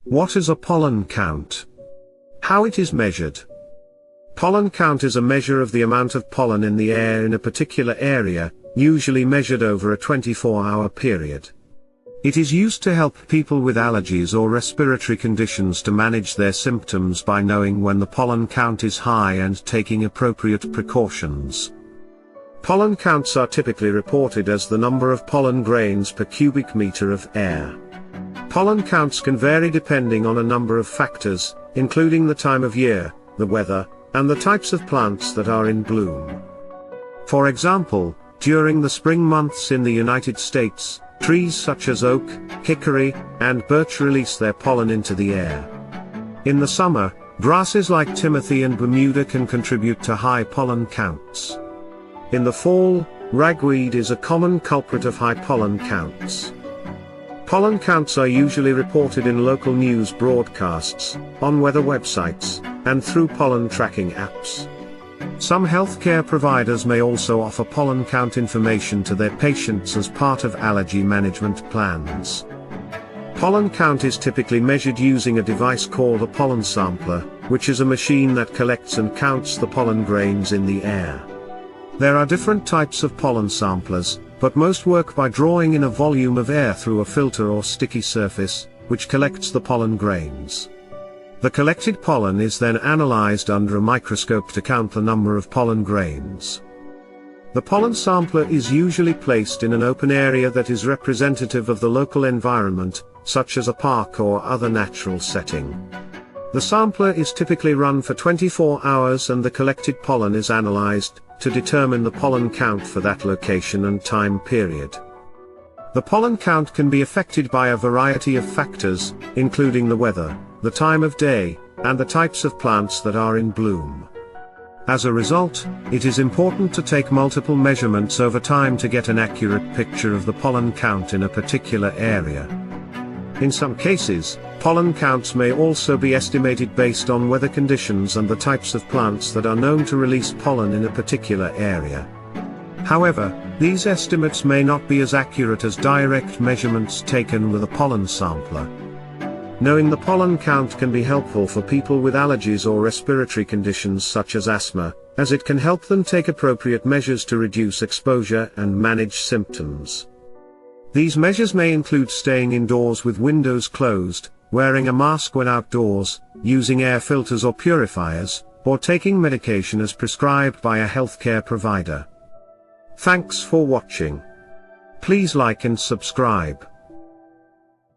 What is a pollen count? How it is measured? Pollen count is a measure of the amount of pollen in the air in a particular area, usually measured over a 24-hour period. It is used to help people with allergies or respiratory conditions to manage their symptoms by knowing when the pollen count is high and taking appropriate precautions. Pollen counts are typically reported as the number of pollen grains per cubic meter of air. Pollen counts can vary depending on a number of factors, including the time of year, the weather, and the types of plants that are in bloom. For example, during the spring months in the United States, trees such as oak, hickory, and birch release their pollen into the air. In the summer, grasses like timothy and Bermuda can contribute to high pollen counts. In the fall, ragweed is a common culprit of high pollen counts. Pollen counts are usually reported in local news broadcasts, on weather websites, and through pollen tracking apps. Some healthcare providers may also offer pollen count information to their patients as part of allergy management plans. Pollen count is typically measured using a device called a pollen sampler, which is a machine that collects and counts the pollen grains in the air. There are different types of pollen samplers, but most work by drawing in a volume of air through a filter or sticky surface, which collects the pollen grains. The collected pollen is then analyzed under a microscope to count the number of pollen grains. The pollen sampler is usually placed in an open area that is representative of the local environment, such as a park or other natural setting. The sampler is typically run for 24 hours and the collected pollen is analyzed to determine the pollen count for that location and time period. The pollen count can be affected by a variety of factors, including the weather, the time of day, and the types of plants that are in bloom. As a result, it is important to take multiple measurements over time to get an accurate picture of the pollen count in a particular area. In some cases, pollen counts may also be estimated based on weather conditions and the types of plants that are known to release pollen in a particular area. However, these estimates may not be as accurate as direct measurements taken with a pollen sampler. Knowing the pollen count can be helpful for people with allergies or respiratory conditions such as asthma, as it can help them take appropriate measures to reduce exposure and manage symptoms. These measures may include staying indoors with windows closed, wearing a mask when outdoors, using air filters or purifiers, or taking medication as prescribed by a healthcare provider. Thanks for watching. Please like and subscribe.